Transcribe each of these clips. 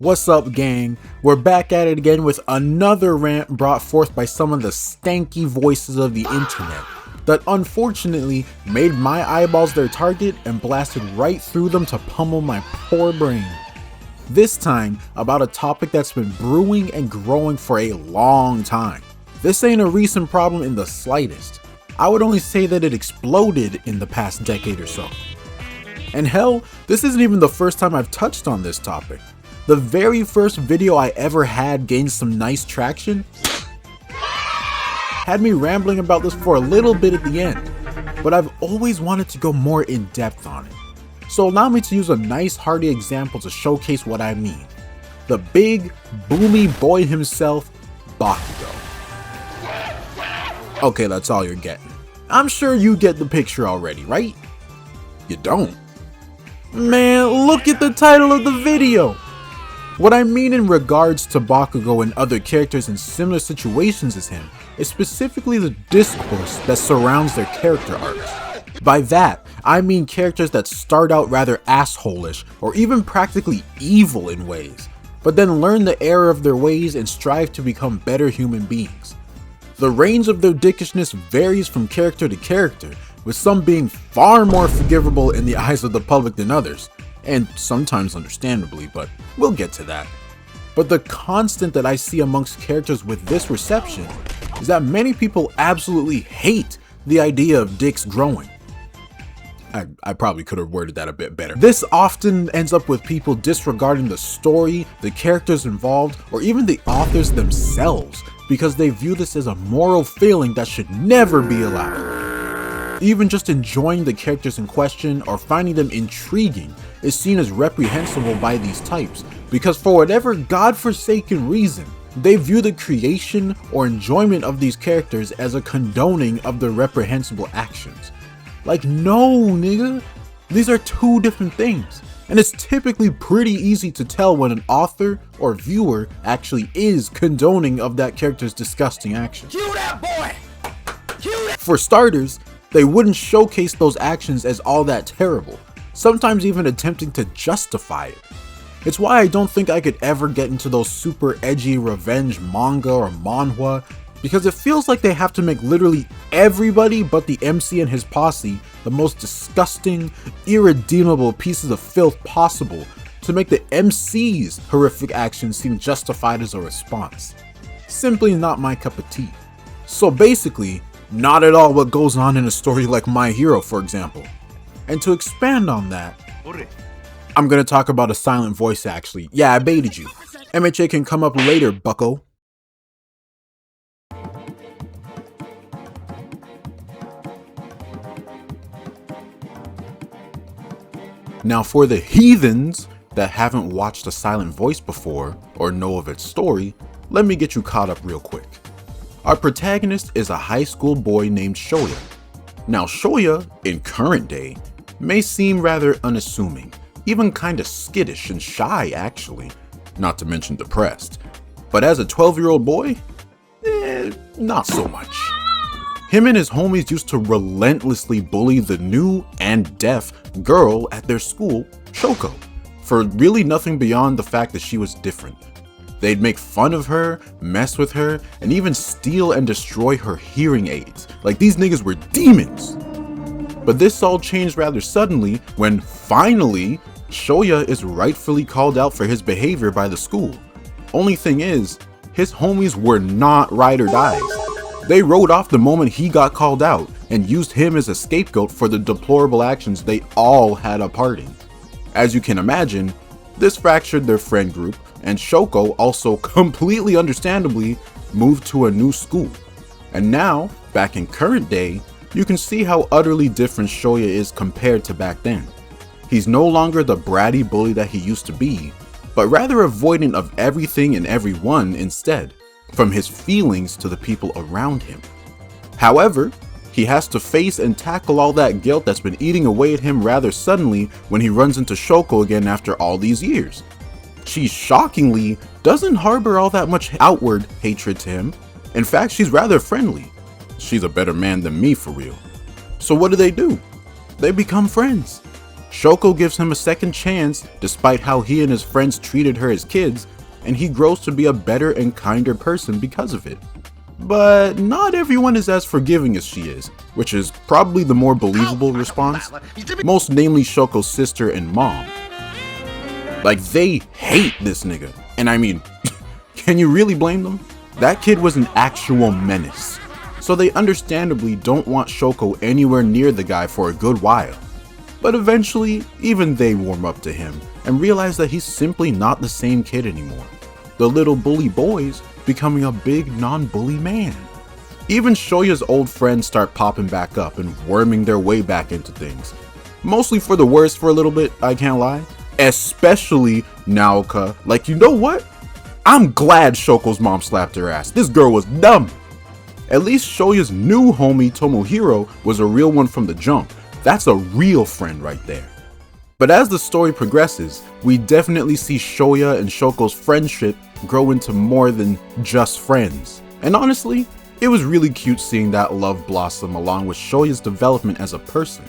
What's up, gang? We're back at it again with another rant brought forth by some of the stanky voices of the internet that unfortunately made my eyeballs their target and blasted right through them to pummel my poor brain. This time, about a topic that's been brewing and growing for a long time. This ain't a recent problem in the slightest. I would only say that it exploded in the past decade or so. And hell, this isn't even the first time I've touched on this topic. The very first video I ever had gained some nice traction had me rambling about this for a little bit at the end, but I've always wanted to go more in depth on it. So allow me to use a nice hearty example to showcase what I mean. The big, boomy boy himself, Bakugo. Okay, that's all you're getting. I'm sure you get the picture already, right? You don't? Man, look at the title of the video! What I mean in regards to Bakugo and other characters in similar situations as him is specifically the discourse that surrounds their character arcs. By that, I mean characters that start out rather assholish or even practically evil in ways, but then learn the error of their ways and strive to become better human beings. The range of their dickishness varies from character to character, with some being far more forgivable in the eyes of the public than others, and sometimes understandably, but we'll get to that. But the constant that I see amongst characters with this reception is that many people absolutely hate the idea of dicks growing. I probably could have worded that a bit better. This often ends up with people disregarding the story, the characters involved, or even the authors themselves, because they view this as a moral failing that should never be allowed. Even just enjoying the characters in question or finding them intriguing is seen as reprehensible by these types, because for whatever godforsaken reason, they view the creation or enjoyment of these characters as a condoning of their reprehensible actions. Like, no, nigga, these are two different things, and it's typically pretty easy to tell when an author or viewer actually is condoning of that character's disgusting actions. Cue that boy! Cue that! For starters, they wouldn't showcase those actions as all that terrible, sometimes even attempting to justify it. It's why I don't think I could ever get into those super edgy revenge manga or manhwa, because it feels like they have to make literally everybody but the MC and his posse the most disgusting, irredeemable pieces of filth possible to make the MC's horrific actions seem justified as a response. Simply not my cup of tea. So basically, not at all what goes on in a story like My Hero, for example. And to expand on that, I'm gonna talk about a silent voice actually. Yeah, I baited you. MHA can come up later, bucko. Now for the heathens that haven't watched a silent voice before or know of its story, let me get you caught up real quick. Our protagonist is a high school boy named Shoya. Now Shoya, in current day, may seem rather unassuming, even kinda skittish and shy actually, not to mention depressed. But as a 12-year-old boy, not so much. Him and his homies used to relentlessly bully the new and deaf girl at their school, Shoko, for really nothing beyond the fact that she was different. They'd make fun of her, mess with her, and even steal and destroy her hearing aids. Like these niggas were demons. But this all changed rather suddenly when finally Shoya is rightfully called out for his behavior by the school. Only thing is, his homies were not ride or dies. They wrote off the moment he got called out and used him as a scapegoat for the deplorable actions they all had a part in. As you can imagine, this fractured their friend group, and Shoko also completely understandably moved to a new school. And now, back in current day, you can see how utterly different Shoya is compared to back then. He's no longer the bratty bully that he used to be, but rather avoidant of everything and everyone instead, from his feelings to the people around him. However, he has to face and tackle all that guilt that's been eating away at him rather suddenly when he runs into Shoko again after all these years. She shockingly doesn't harbor all that much outward hatred to him. In fact, she's rather friendly. She's a better man than me for real. So what do? They become friends. Shoko gives him a second chance despite how he and his friends treated her as kids, and he grows to be a better and kinder person because of it. But not everyone is as forgiving as she is, which is probably the more believable response, most namely Shoko's sister and mom. Like, they hate this nigga, and I mean, can you really blame them? That kid was an actual menace, so they understandably don't want Shoko anywhere near the guy for a good while. But eventually, even they warm up to him and realize that he's simply not the same kid anymore. The little bully boy's becoming a big non-bully man. Even Shoya's old friends start popping back up and worming their way back into things. Mostly for the worst for a little bit, I can't lie. Especially Naoka. Like, you know what? I'm glad Shoko's mom slapped her ass. This girl was dumb. At least Shoya's new homie Tomohiro was a real one from the jump. That's a real friend right there. But as the story progresses, we definitely see Shoya and Shoko's friendship grow into more than just friends. And honestly, it was really cute seeing that love blossom along with Shoya's development as a person.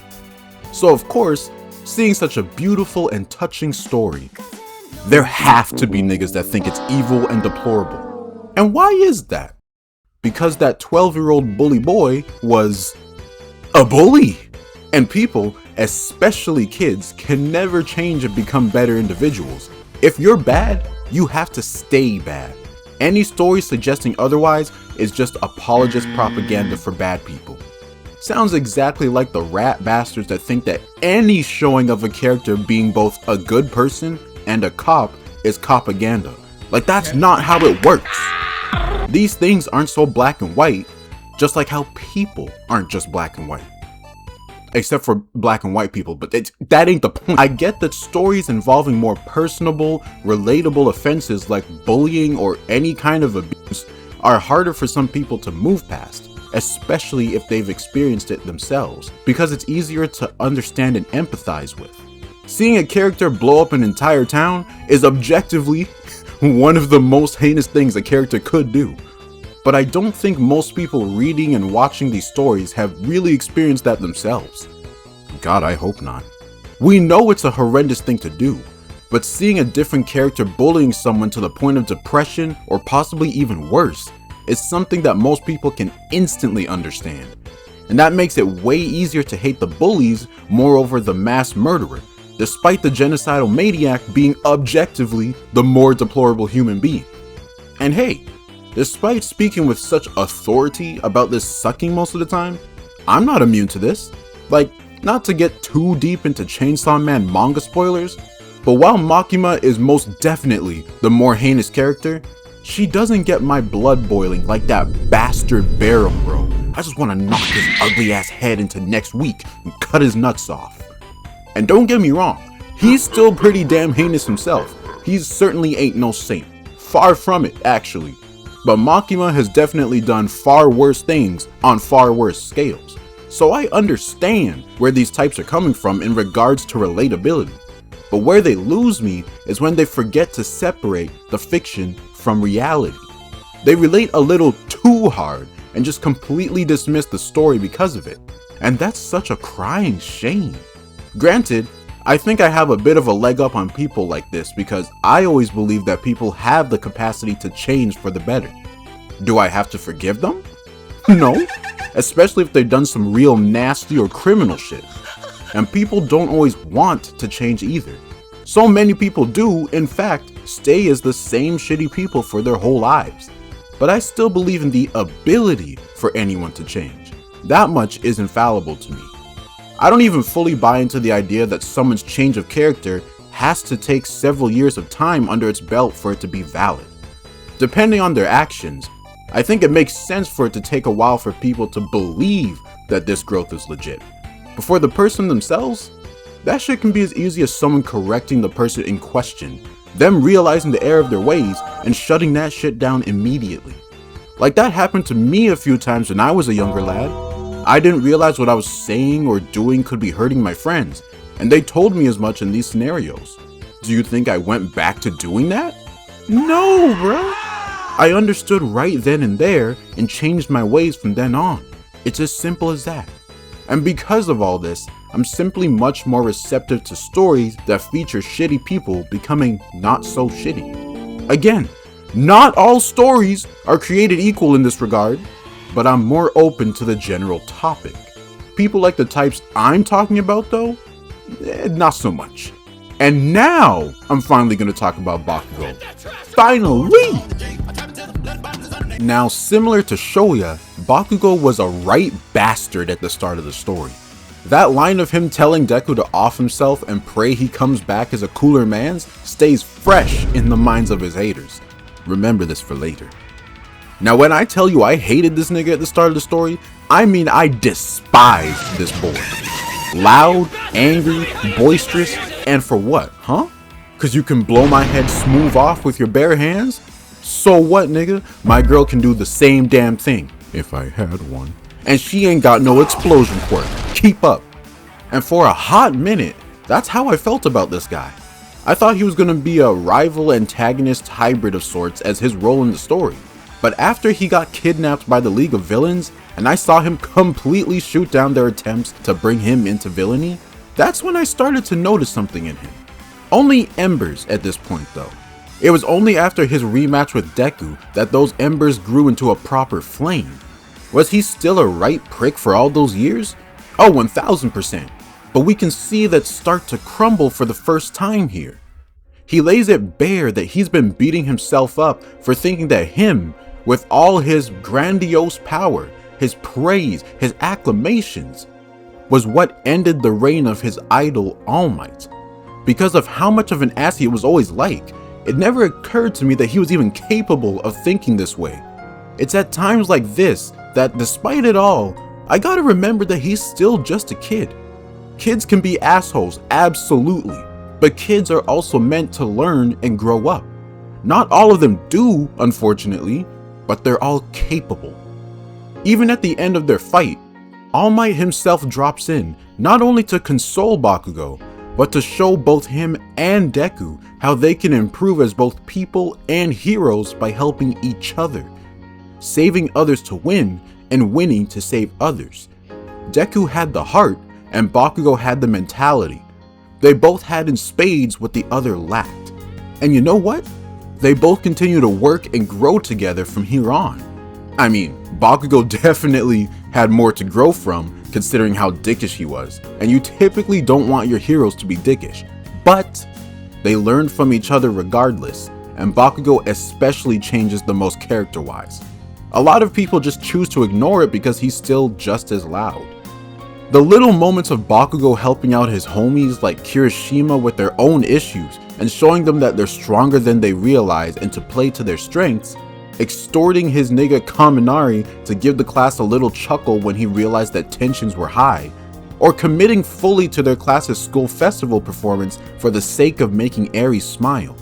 So of course, seeing such a beautiful and touching story, there have to be niggas that think it's evil and deplorable. And why is that? Because that 12-year-old bully boy was a bully. And people, especially kids, can never change and become better individuals. If you're bad, you have to stay bad. Any story suggesting otherwise is just apologist propaganda for bad people. Sounds exactly like the rat bastards that think that any showing of a character being both a good person and a cop is propaganda. Like, that's not how it works. These things aren't so black and white, just like how people aren't just black and white. Except for black and white people, but that ain't the point. I get that stories involving more personable, relatable offenses like bullying or any kind of abuse are harder for some people to move past, especially if they've experienced it themselves, because it's easier to understand and empathize with. Seeing a character blow up an entire town is objectively one of the most heinous things a character could do. But I don't think most people reading and watching these stories have really experienced that themselves. God, I hope not. We know it's a horrendous thing to do, but seeing a different character bullying someone to the point of depression or possibly even worse is something that most people can instantly understand. And that makes it way easier to hate the bullies more over the mass murderer, despite the genocidal maniac being objectively the more deplorable human being. And hey, despite speaking with such authority about this sucking most of the time, I'm not immune to this. Like, not to get too deep into Chainsaw Man manga spoilers, but while Makima is most definitely the more heinous character, she doesn't get my blood boiling like that bastard Barrel bro. I just want to knock his ugly ass head into next week and cut his nuts off. And don't get me wrong, he's still pretty damn heinous himself. He certainly ain't no saint. Far from it, actually. But Makima has definitely done far worse things on far worse scales. So I understand where these types are coming from in regards to relatability. But where they lose me is when they forget to separate the fiction from reality. They relate a little too hard and just completely dismiss the story because of it. And that's such a crying shame. Granted, I think I have a bit of a leg up on people like this because I always believe that people have the capacity to change for the better. Do I have to forgive them? No, especially if they've done some real nasty or criminal shit. And people don't always want to change either. So many people do, in fact, stay as the same shitty people for their whole lives. But I still believe in the ability for anyone to change. That much is infallible to me. I don't even fully buy into the idea that someone's change of character has to take several years of time under its belt for it to be valid. Depending on their actions, I think it makes sense for it to take a while for people to believe that this growth is legit. But for the person themselves, that shit can be as easy as someone correcting the person in question, them realizing the error of their ways and shutting that shit down immediately. Like that happened to me a few times when I was a younger lad. I didn't realize what I was saying or doing could be hurting my friends, and they told me as much in these scenarios. Do you think I went back to doing that? No, bro. I understood right then and there and changed my ways from then on. It's as simple as that. And because of all this, I'm simply much more receptive to stories that feature shitty people becoming not so shitty. Again, not all stories are created equal in this regard, but I'm more open to the general topic. People like the types I'm talking about though, not so much. And now, I'm finally going to talk about Bakugo. Finally! Now, similar to Shoya, Bakugo was a right bastard at the start of the story. That line of him telling Deku to off himself and pray he comes back as a cooler man stays fresh in the minds of his haters. Remember this for later. Now, when I tell you I hated this nigga at the start of the story, I mean I despised this boy. Loud, angry, boisterous, and for what, huh? Cause you can blow my head smooth off with your bare hands? So what, nigga? My girl can do the same damn thing, if I had one. And she ain't got no explosion quirk. Keep up. And for a hot minute, that's how I felt about this guy. I thought he was gonna be a rival antagonist hybrid of sorts as his role in the story. But after he got kidnapped by the League of Villains, and I saw him completely shoot down their attempts to bring him into villainy, that's when I started to notice something in him. Only embers at this point though. It was only after his rematch with Deku that those embers grew into a proper flame. Was he still a right prick for all those years? Oh, 1000%. But we can see that start to crumble for the first time here. He lays it bare that he's been beating himself up for thinking that him, with all his grandiose power, his praise, his acclamations, was what ended the reign of his idol All Might. Because of how much of an ass he was always like, it never occurred to me that he was even capable of thinking this way. It's at times like this that, despite it all, I gotta remember that he's still just a kid. Kids can be assholes, absolutely, but kids are also meant to learn and grow up. Not all of them do, unfortunately, but they're all capable. Even at the end of their fight, All Might himself drops in, not only to console Bakugo, but to show both him and Deku how they can improve as both people and heroes by helping each other, saving others to win and winning to save others. Deku had the heart and Bakugo had the mentality. They both had in spades what the other lacked. And you know what? They both continue to work and grow together from here on. I mean, Bakugo definitely had more to grow from considering how dickish he was, and you typically don't want your heroes to be dickish, but they learned from each other regardless, and Bakugo especially changes the most character-wise. A lot of people just choose to ignore it because he's still just as loud. The little moments of Bakugo helping out his homies like Kirishima with their own issues and showing them that they're stronger than they realize and to play to their strengths, extorting his nigga Kaminari to give the class a little chuckle when he realized that tensions were high, or committing fully to their class's school festival performance for the sake of making Aries smile.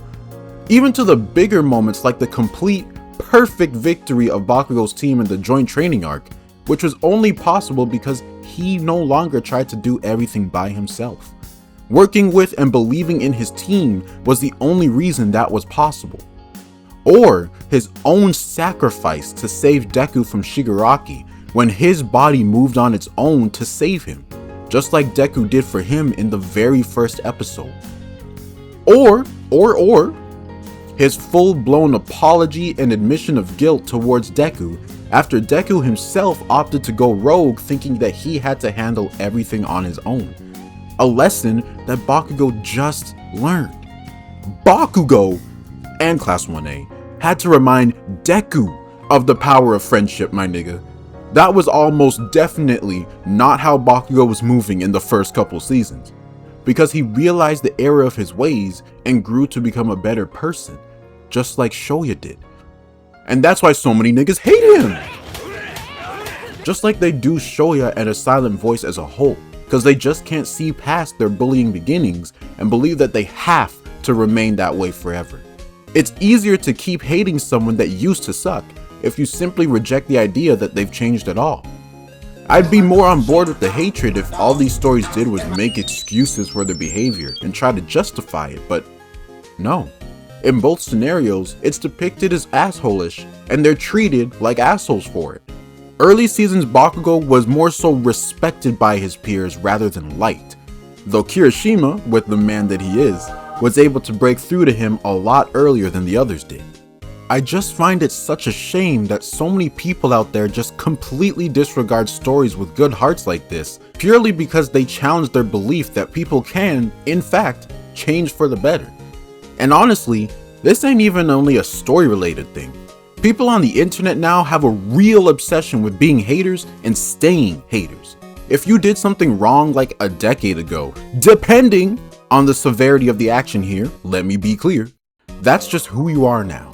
Even to the bigger moments like the complete, perfect victory of Bakugo's team in the joint training arc, which was only possible because he no longer tried to do everything by himself. Working with and believing in his team was the only reason that was possible. Or his own sacrifice to save Deku from Shigaraki when his body moved on its own to save him, just like Deku did for him in the very first episode. Or his full-blown apology and admission of guilt towards Deku after Deku himself opted to go rogue thinking that he had to handle everything on his own. A lesson that Bakugo just learned. Bakugo and Class 1A had to remind Deku of the power of friendship, my nigga. That was almost definitely not how Bakugo was moving in the first couple seasons, because he realized the error of his ways and grew to become a better person, just like Shoya did. And that's why so many niggas hate him! Just like they do Shoya and a silent voice as a whole, because they just can't see past their bullying beginnings and believe that they have to remain that way forever. It's easier to keep hating someone that used to suck if you simply reject the idea that they've changed at all. I'd be more on board with the hatred if all these stories did was make excuses for their behavior and try to justify it, but no. In both scenarios, it's depicted as asshole-ish, and they're treated like assholes for it. Early seasons Bakugo was more so respected by his peers rather than liked, though Kirishima, with the man that he is, was able to break through to him a lot earlier than the others did. I just find it such a shame that so many people out there just completely disregard stories with good hearts like this, purely because they challenge their belief that people can, in fact, change for the better. And honestly, this ain't even only a story related thing. People on the internet now have a real obsession with being haters and staying haters. If you did something wrong like a decade ago, depending on the severity of the action here, let me be clear, that's just who you are now.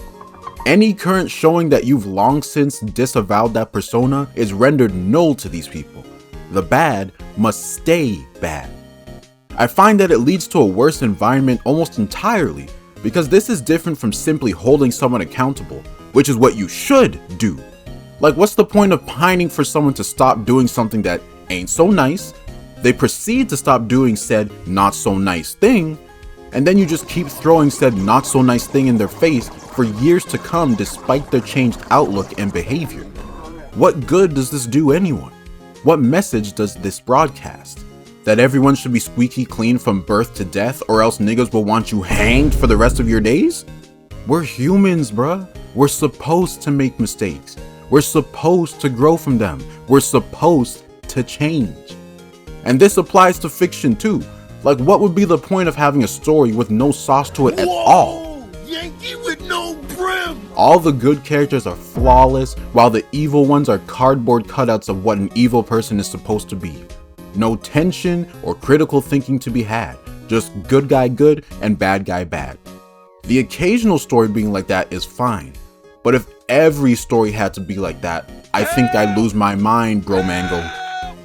Any current showing that you've long since disavowed that persona is rendered null to these people. The bad must stay bad. I find that it leads to a worse environment almost entirely, because this is different from simply holding someone accountable, which is what you should do. Like, what's the point of pining for someone to stop doing something that ain't so nice? They proceed to stop doing said not so nice thing, and then you just keep throwing said not so nice thing in their face for years to come despite their changed outlook and behavior. What good does this do anyone? What message does this broadcast? That everyone should be squeaky clean from birth to death, or else niggas will want you hanged for the rest of your days? We're humans, bruh. We're supposed to make mistakes. We're supposed to grow from them. We're supposed to change. And this applies to fiction too. Like, what would be the point of having a story with no sauce to it at all? Yankee with no brim! All the good characters are flawless, while the evil ones are cardboard cutouts of what an evil person is supposed to be. No tension or critical thinking to be had, just good guy good and bad guy bad. The occasional story being like that is fine, but if every story had to be like that, I think I'd lose my mind, bro mango.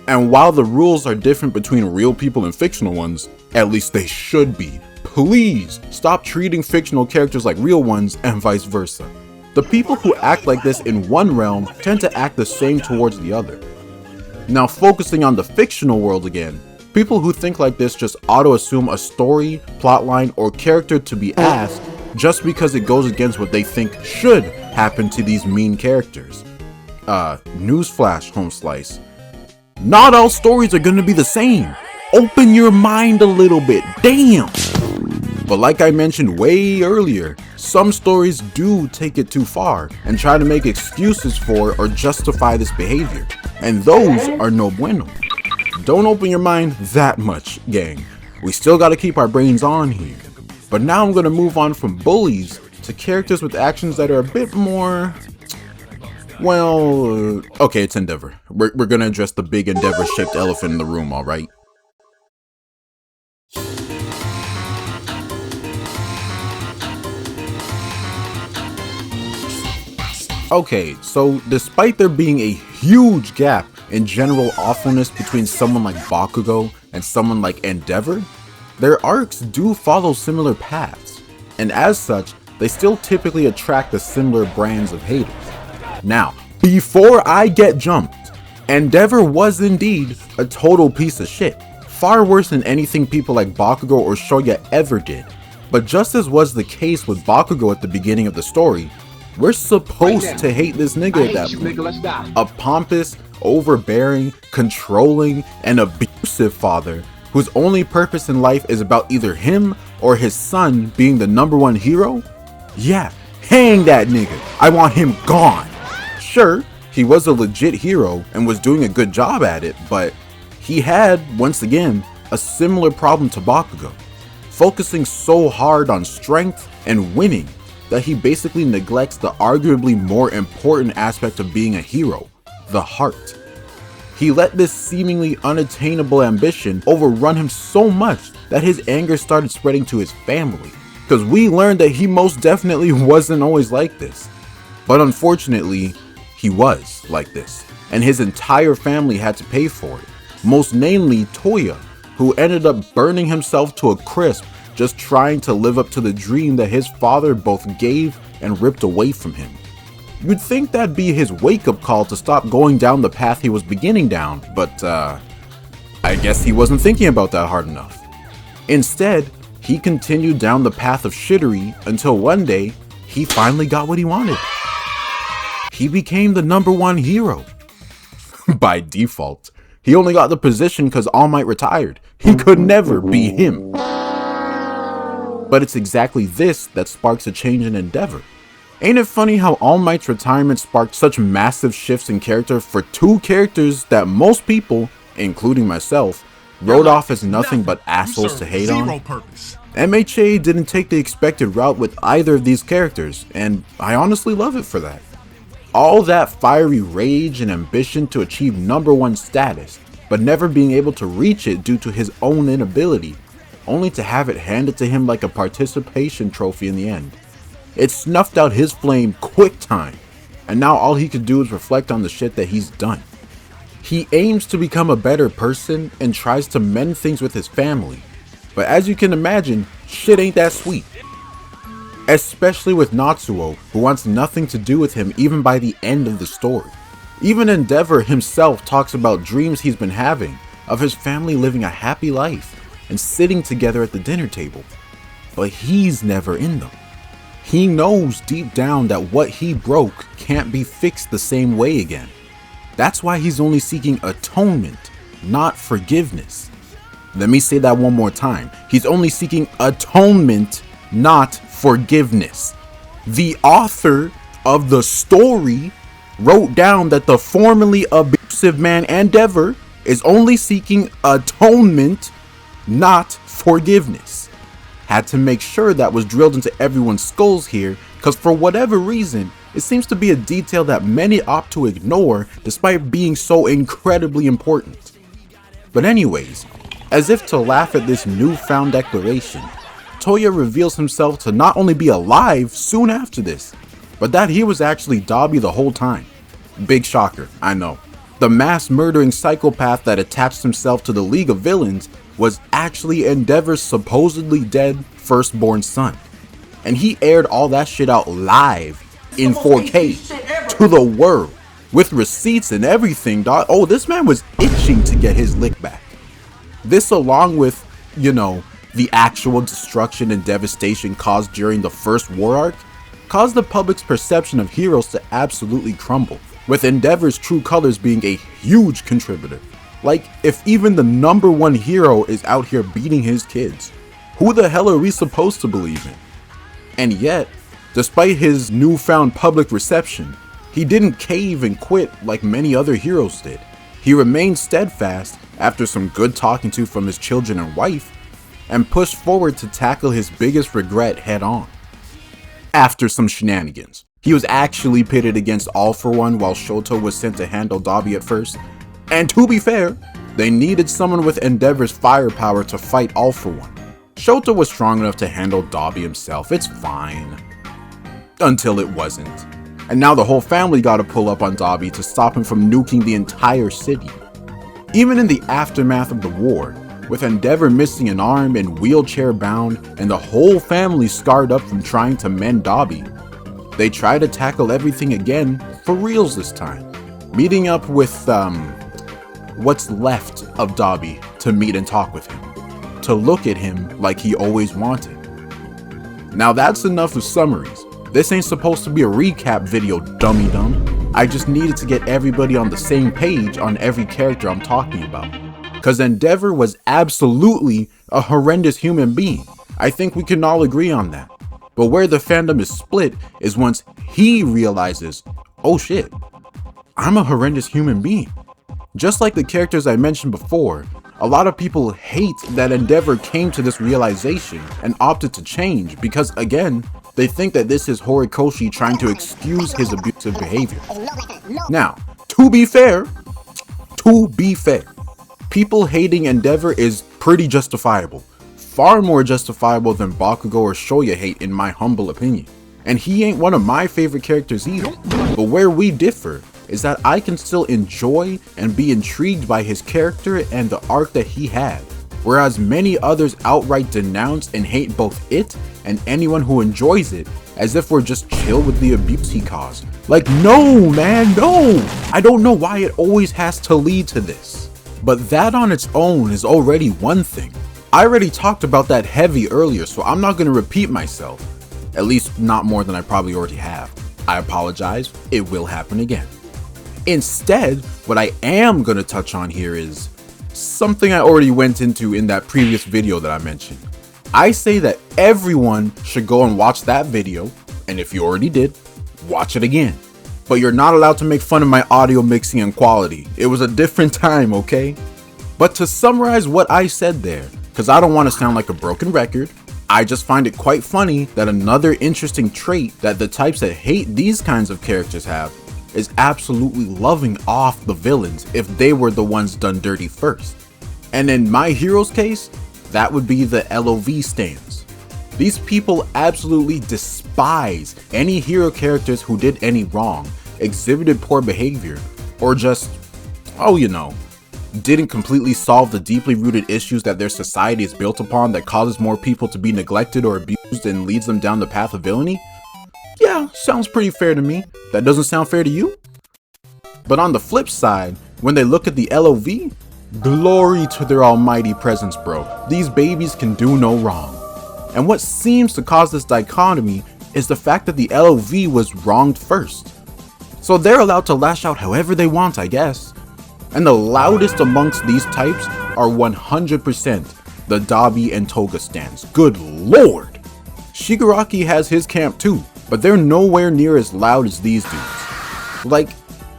And while the rules are different between real people and fictional ones, at least they should be. Please stop treating fictional characters like real ones and vice versa. The people who act like this in one realm tend to act the same towards the other. Now, focusing on the fictional world again, people who think like this just auto-assume a story, plotline, or character to be asked just because it goes against what they think should happen to these mean characters. Newsflash, home slice. Not all stories are gonna be the same. Open your mind a little bit, damn! But like I mentioned way earlier, some stories do take it too far and try to make excuses for or justify this behavior, and those are no bueno. Don't open your mind that much, gang. We still gotta keep our brains on here. But now I'm gonna move on from bullies to characters with actions that are a bit more, well, okay, it's Endeavor. We're gonna address the big Endeavor-shaped elephant in the room, alright? Okay, so despite there being a huge gap in general awfulness between someone like Bakugo and someone like Endeavor, their arcs do follow similar paths, and as such, they still typically attract the similar brands of haters. Now, before I get jumped, Endeavor was indeed a total piece of shit, far worse than anything people like Bakugo or Shoya ever did. But just as was the case with Bakugo at the beginning of the story, we're supposed to hate this nigga at that point. A pompous, overbearing, controlling, and abusive father whose only purpose in life is about either him or his son being the #1 hero? Yeah, hang that nigga. I want him gone. Sure, he was a legit hero and was doing a good job at it, but he had, once again, a similar problem to Bakugo, focusing so hard on strength and winning that he basically neglects the arguably more important aspect of being a hero, the heart. He let this seemingly unattainable ambition overrun him so much that his anger started spreading to his family, because we learned that he most definitely wasn't always like this. But unfortunately, he was like this, and his entire family had to pay for it, most namely Toya, who ended up burning himself to a crisp just trying to live up to the dream that his father both gave and ripped away from him. You'd think that'd be his wake-up call to stop going down the path he was beginning down, but I guess he wasn't thinking about that hard enough. Instead, he continued down the path of shittery until one day, he finally got what he wanted. He became the #1 hero. by default. He only got the position because All Might retired. He could never be him. But it's exactly this that sparks a change in Endeavor. Ain't it funny how All Might's retirement sparked such massive shifts in character for two characters that most people, including myself, wrote off as nothing but assholes to hate on? MHA didn't take the expected route with either of these characters, and I honestly love it for that. All that fiery rage and ambition to achieve #1 status, but never being able to reach it due to his own inability, only to have it handed to him like a participation trophy in the end. It snuffed out his flame quick time, and now all he could do is reflect on the shit that he's done. He aims to become a better person and tries to mend things with his family, but as you can imagine, shit ain't that sweet. Especially with Natsuo, who wants nothing to do with him even by the end of the story. Even Endeavor himself talks about dreams he's been having, of his family living a happy life and sitting together at the dinner table, but he's never in them. He knows deep down that what he broke can't be fixed the same way again. That's why he's only seeking atonement, not forgiveness. Let me say that one more time. He's only seeking atonement, not forgiveness. The author of the story wrote down that the formerly abusive man Endeavor is only seeking atonement, not forgiveness. Had to make sure that was drilled into everyone's skulls here, because for whatever reason, it seems to be a detail that many opt to ignore despite being so incredibly important. But anyways, as if to laugh at this newfound declaration, Toya reveals himself to not only be alive soon after this, but that he was actually Dabi the whole time. Big shocker, I know. The mass murdering psychopath that attached himself to the League of Villains was actually Endeavor's supposedly dead firstborn son. And he aired all that shit out live in 4K to the world with receipts and everything, dog. Oh, this man was itching to get his lick back. This, along with, the actual destruction and devastation caused during the first war arc, caused the public's perception of heroes to absolutely crumble, with Endeavor's true colors being a huge contributor. Like, if even the #1 hero is out here beating his kids, who the hell are we supposed to believe in? And yet, despite his newfound public reception, he didn't cave and quit like many other heroes did. He remained steadfast after some good talking to from his children and wife, and pushed forward to tackle his biggest regret head on. After some shenanigans, he was actually pitted against All For One while Shoto was sent to handle Dabi at first. And to be fair, they needed someone with Endeavor's firepower to fight All For One. Shoto was strong enough to handle Dabi himself, it's fine. Until it wasn't. And now the whole family gotta pull up on Dabi to stop him from nuking the entire city. Even in the aftermath of the war, with Endeavor missing an arm and wheelchair bound and the whole family scarred up from trying to mend Dabi, they try to tackle everything again for reals this time, meeting up with what's left of Dabi to meet and talk with him, to look at him like he always wanted. Now that's enough of summaries. This ain't supposed to be a recap video, dummy dumb. I just needed to get everybody on the same page on every character I'm talking about. Cause Endeavor was absolutely a horrendous human being. I think we can all agree on that. But where the fandom is split is once he realizes, oh shit, I'm a horrendous human being. Just like the characters I mentioned before, a lot of people hate that Endeavor came to this realization and opted to change because, again, they think that this is Horikoshi trying to excuse his abusive behavior. Now, to be fair, people hating Endeavor is pretty justifiable. Far more justifiable than Bakugo or Shoya hate in my humble opinion. And he ain't one of my favorite characters either. But where we differ is that I can still enjoy and be intrigued by his character and the arc that he had, whereas many others outright denounce and hate both it and anyone who enjoys it, as if we're just chill with the abuse he caused. Like, no man, no! I don't know why it always has to lead to this. But that on its own is already one thing. I already talked about that heavy earlier, so I'm not going to repeat myself. At least not more than I probably already have. I apologize, it will happen again. Instead, what I am gonna touch on here is something I already went into in that previous video that I mentioned. I say that everyone should go and watch that video, and if you already did, watch it again. But you're not allowed to make fun of my audio mixing and quality. It was a different time, okay? But to summarize what I said there, because I don't want to sound like a broken record, I just find it quite funny that another interesting trait that the types that hate these kinds of characters have is absolutely loving off the villains if they were the ones done dirty first. And in my hero's case, that would be the LOV stans. These people absolutely despise any hero characters who did any wrong, exhibited poor behavior, or just, oh you know, didn't completely solve the deeply rooted issues that their society is built upon that causes more people to be neglected or abused and leads them down the path of villainy. Yeah, sounds pretty fair to me. That doesn't sound fair to you? But on the flip side, when they look at the LOV, glory to their almighty presence, bro. These babies can do no wrong. And what seems to cause this dichotomy is the fact that the LOV was wronged first. So they're allowed to lash out however they want, I guess. And the loudest amongst these types are 100% the Dabi and Toga stans. Good lord! Shigaraki has his camp too, but they're nowhere near as loud as these dudes. Like,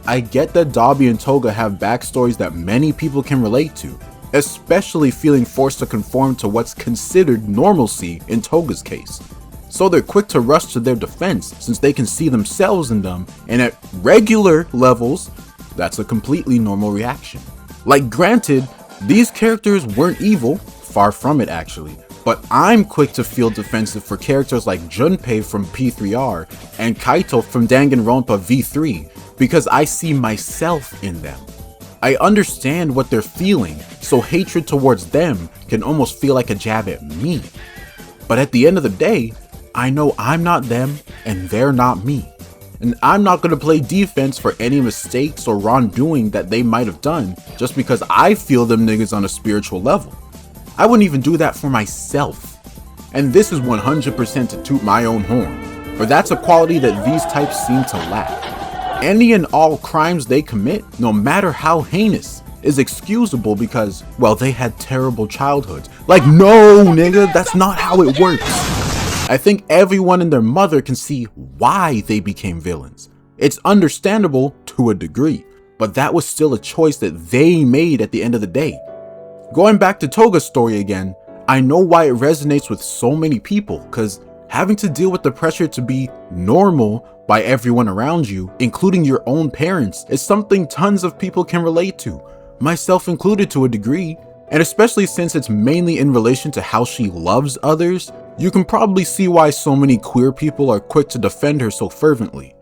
I get that Dabi and Toga have backstories that many people can relate to, especially feeling forced to conform to what's considered normalcy in Toga's case. So they're quick to rush to their defense since they can see themselves in them, and at regular levels, that's a completely normal reaction. Like, granted, these characters weren't evil, far from it actually, but I'm quick to feel defensive for characters like Junpei from P3R and Kaito from Danganronpa V3 because I see myself in them. I understand what they're feeling, so hatred towards them can almost feel like a jab at me. But at the end of the day, I know I'm not them and they're not me. And I'm not going to play defense for any mistakes or wrongdoing that they might have done just because I feel them niggas on a spiritual level. I wouldn't even do that for myself. And this is 100% to toot my own horn, for that's a quality that these types seem to lack. Any and all crimes they commit, no matter how heinous, is excusable because, well, they had terrible childhoods. Like, no, nigga, that's not how it works. I think everyone and their mother can see why they became villains. It's understandable to a degree, but that was still a choice that they made at the end of the day. Going back to Toga's story again, I know why it resonates with so many people, because having to deal with the pressure to be normal by everyone around you, including your own parents, is something tons of people can relate to, myself included to a degree. And especially since it's mainly in relation to how she loves others, you can probably see why so many queer people are quick to defend her so fervently.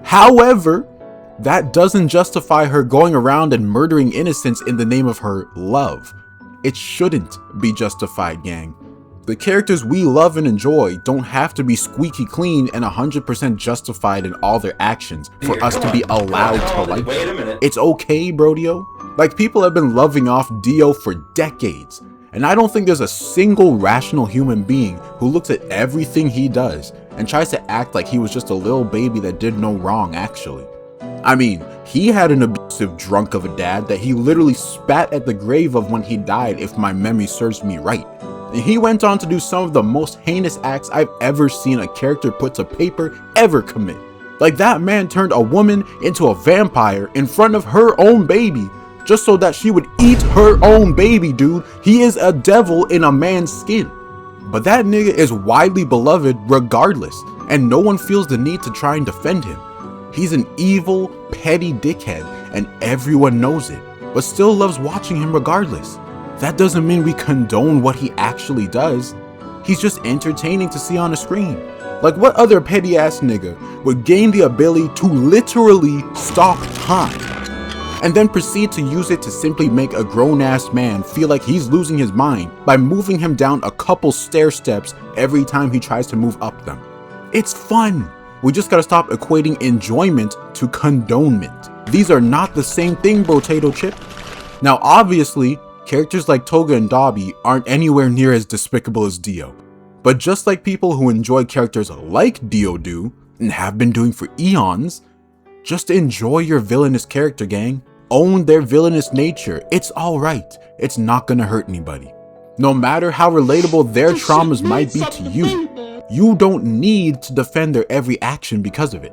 However, that doesn't justify her going around and murdering innocents in the name of her love. It shouldn't be justified, gang. The characters we love and enjoy don't have to be squeaky clean and 100% justified in all their actions for us to be allowed to like them. It's okay, Brodio. Like, people have been loving off Dio for decades, and I don't think there's a single rational human being who looks at everything he does and tries to act like he was just a little baby that did no wrong actually. I mean, he had an abusive drunk of a dad that he literally spat at the grave of when he died, if my memory serves me right. And he went on to do some of the most heinous acts I've ever seen a character put to paper ever commit. Like, that man turned a woman into a vampire in front of her own baby, just so that she would eat her own baby, dude. He is a devil in a man's skin. But that nigga is widely beloved regardless, and no one feels the need to try and defend him. He's an evil, petty dickhead, and everyone knows it, but still loves watching him regardless. That doesn't mean we condone what he actually does. He's just entertaining to see on the screen. Like, what other petty ass nigga would gain the ability to literally stop time and then proceed to use it to simply make a grown-ass man feel like he's losing his mind by moving him down a couple stair steps every time he tries to move up them? It's fun. We just gotta stop equating enjoyment to condonement. These are not the same thing, Potato Chip. Now, obviously, characters like Toga and Dabi aren't anywhere near as despicable as Dio. But just like people who enjoy characters like Dio do, and have been doing for eons, Just enjoy your villainous character, gang. Own their villainous nature. It's alright. It's not gonna hurt anybody. No matter how relatable their traumas might be to you, you don't need to defend their every action because of it.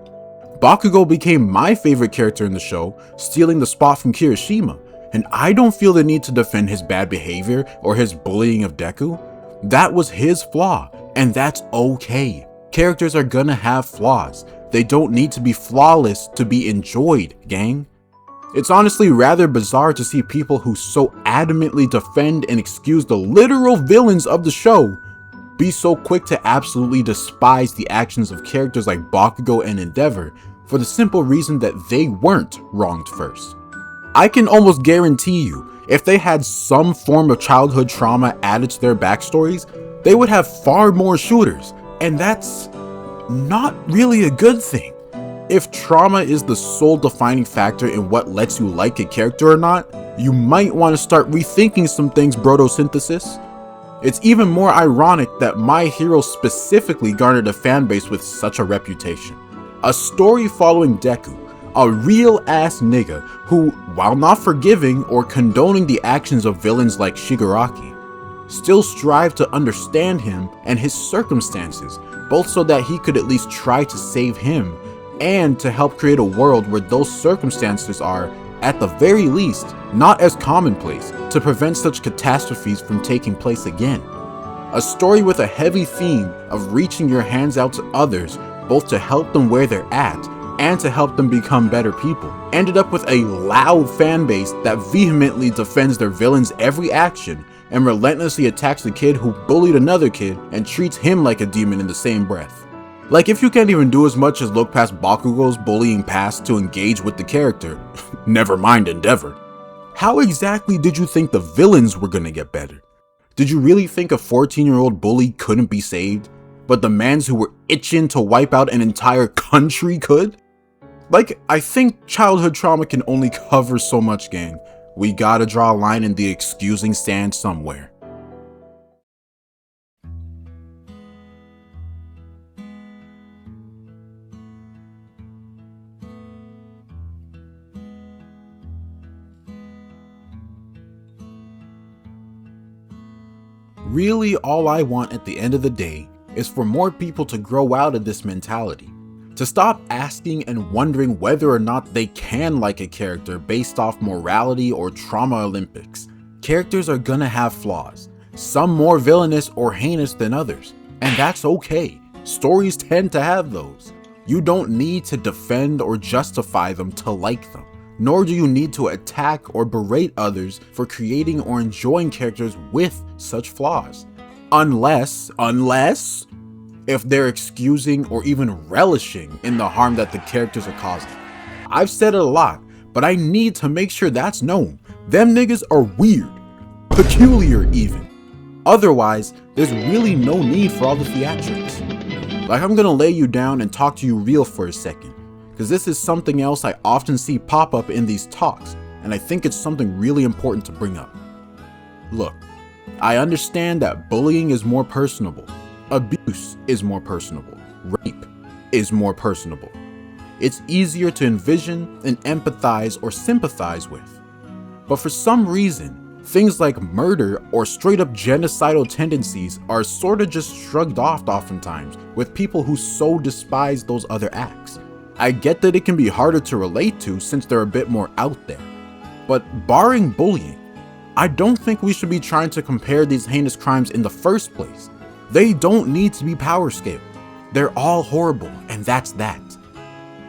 Bakugo became my favorite character in the show, stealing the spot from Kirishima, and I don't feel the need to defend his bad behavior or his bullying of Deku. That was his flaw, and that's okay. Characters are gonna have flaws. They don't need to be flawless to be enjoyed, gang. It's honestly rather bizarre to see people who so adamantly defend and excuse the literal villains of the show be so quick to absolutely despise the actions of characters like Bakugo and Endeavor for the simple reason that they weren't wronged first. I can almost guarantee you, if they had some form of childhood trauma added to their backstories, they would have far more shooters, and that's not really a good thing. If trauma is the sole defining factor in what lets you like a character or not, you might want to start rethinking some things, Brodiferous. It's even more ironic that My Hero specifically garnered a fanbase with such a reputation. A story following Deku, a real ass nigga who, while not forgiving or condoning the actions of villains like Shigaraki, still strived to understand him and his circumstances, both so that he could at least try to save him and to help create a world where those circumstances are, at the very least, not as commonplace, to prevent such catastrophes from taking place again. A story with a heavy theme of reaching your hands out to others, both to help them where they're at and to help them become better people, ended up with a loud fan base that vehemently defends their villain's every action and relentlessly attacks the kid who bullied another kid and treats him like a demon in the same breath. Like, if you can't even do as much as look past Bakugo's bullying past to engage with the character, never mind Endeavor, how exactly did you think the villains were gonna get better? Did you really think a 14-year-old bully couldn't be saved, but the mans who were itching to wipe out an entire country could? Like, I think childhood trauma can only cover so much, gang. We gotta draw a line in the excusing stand somewhere. Really, all I want at the end of the day is for more people to grow out of this mentality. To stop asking and wondering whether or not they can like a character based off morality or trauma Olympics. Characters are gonna have flaws, some more villainous or heinous than others, and that's okay. Stories tend to have those. You don't need to defend or justify them to like them, nor do you need to attack or berate others for creating or enjoying characters with such flaws. Unless if they're excusing or even relishing in the harm that the characters are causing. I've said it a lot, but I need to make sure that's known. Them niggas are weird, peculiar even. Otherwise, there's really no need for all the theatrics. Like, I'm gonna lay you down and talk to you real for a second, because this is something else I often see pop up in these talks, and I think it's something really important to bring up. Look, I understand that bullying is more personable. Abuse is more personable. Rape is more personable. It's easier to envision and empathize or sympathize with. But for some reason, things like murder or straight up genocidal tendencies are sorta just shrugged off oftentimes with people who so despise those other acts. I get that it can be harder to relate to since they're a bit more out there. But barring bullying, I don't think we should be trying to compare these heinous crimes in the first place. They don't need to be power scaled. They're all horrible, and that's that.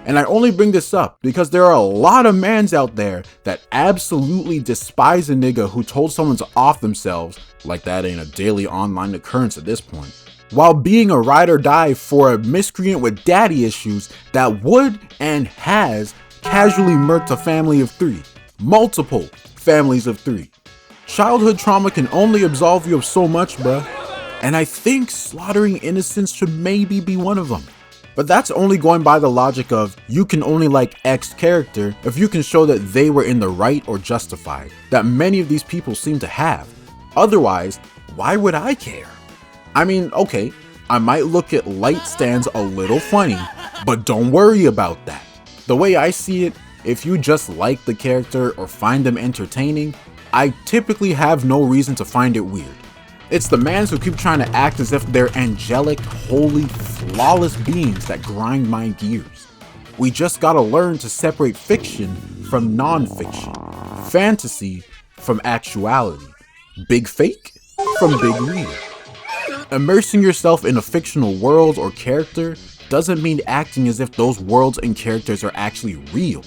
And I only bring this up because there are a lot of mans out there that absolutely despise a nigga who told someone to off themselves, like that ain't a daily online occurrence at this point, while being a ride or die for a miscreant with daddy issues that would and has casually murked a family of 3. Multiple families of 3. Childhood trauma can only absolve you of so much, bruh. And I think slaughtering innocents should maybe be one of them. But that's only going by the logic of you can only like X character if you can show that they were in the right or justified, that many of these people seem to have. Otherwise, why would I care? I mean, okay, I might look at Lite stands a little funny, but don't worry about that. The way I see it, if you just like the character or find them entertaining, I typically have no reason to find it weird. It's the mans who keep trying to act as if they're angelic, holy, flawless beings that grind my gears. We just gotta learn to separate fiction from non-fiction, fantasy from actuality, big fake from big real. Immersing yourself in a fictional world or character doesn't mean acting as if those worlds and characters are actually real.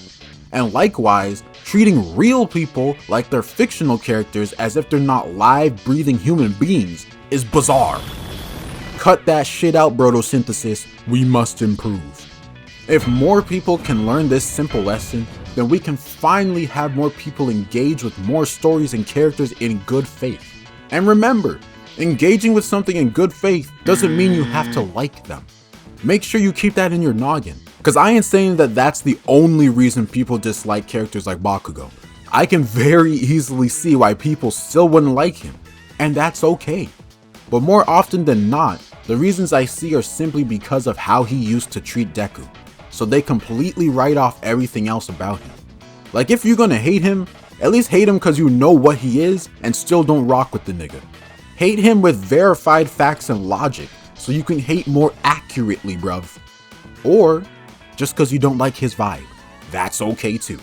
And likewise, treating real people like they're fictional characters as if they're not live, breathing human beings is bizarre. Cut that shit out, Brodiferous. We must improve. If more people can learn this simple lesson, then we can finally have more people engage with more stories and characters in good faith. And remember, engaging with something in good faith doesn't mean you have to like them. Make sure you keep that in your noggin, because I ain't saying that that's the only reason people dislike characters like Bakugo. I can very easily see why people still wouldn't like him, and that's okay. But more often than not, the reasons I see are simply because of how he used to treat Deku, so they completely write off everything else about him. Like, if you're gonna hate him, at least hate him because you know what he is and still don't rock with the nigga. Hate him with verified facts and logic, so you can hate more accurately, bruv. Or just cause you don't like his vibe. That's okay too.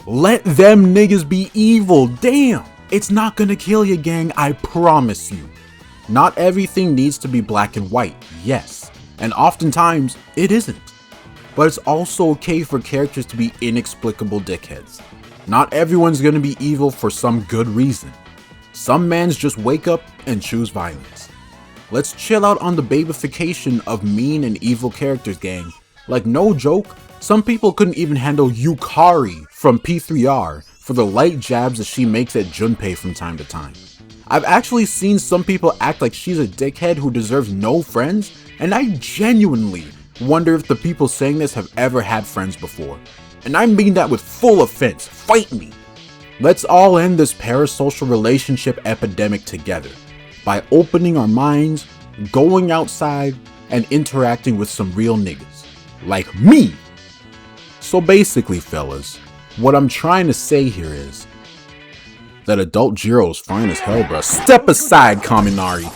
Let them niggas be evil, damn! It's not gonna kill you, gang, I promise you. Not everything needs to be black and white, yes. And oftentimes, it isn't. But it's also okay for characters to be inexplicable dickheads. Not everyone's gonna be evil for some good reason. Some mans just wake up and choose violence. Let's chill out on the babification of mean and evil characters, gang. Like, no joke, some people couldn't even handle Yukari from P3R for the light jabs that she makes at Junpei from time to time. I've actually seen some people act like she's a dickhead who deserves no friends, and I genuinely wonder if the people saying this have ever had friends before. And I mean that with full offense, fight me! Let's all end this parasocial relationship epidemic together by opening our minds, going outside, and interacting with some real niggas. Like me! So basically, fellas, what I'm trying to say here is that adult Jiro's fine as hell, bruh. Step aside, Kaminari!